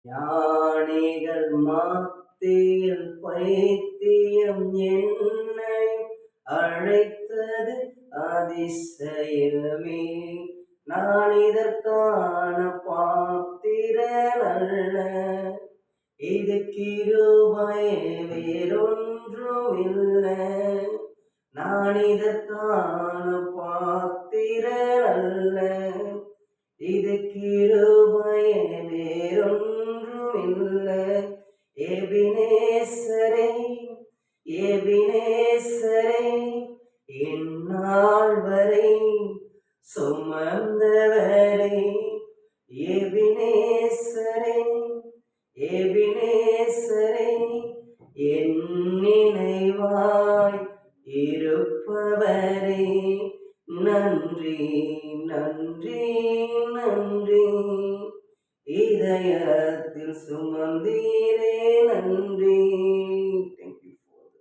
ஞானிகள் மத்தியில் பைத்தியம் என்னை அழைத்தது அதிசயமே. நான் இதற்கான பாத்திரன் அல்ல, இது கிருபையே வேறொன்றும் இல்லை. நான் இதற்கான பாத்திரன் அல்ல, இது கிருபையே வேறொன்றும் இல்லை. எபினேசரே எபினேசரே, இந்நாள் வரை சுமந்தவரே. எபினேசரே எபினேசரே, என் நினைவாய் இருப்பவரே. நன்றி நன்றி நன்றி, இதயத்தில் சுமந்தீரே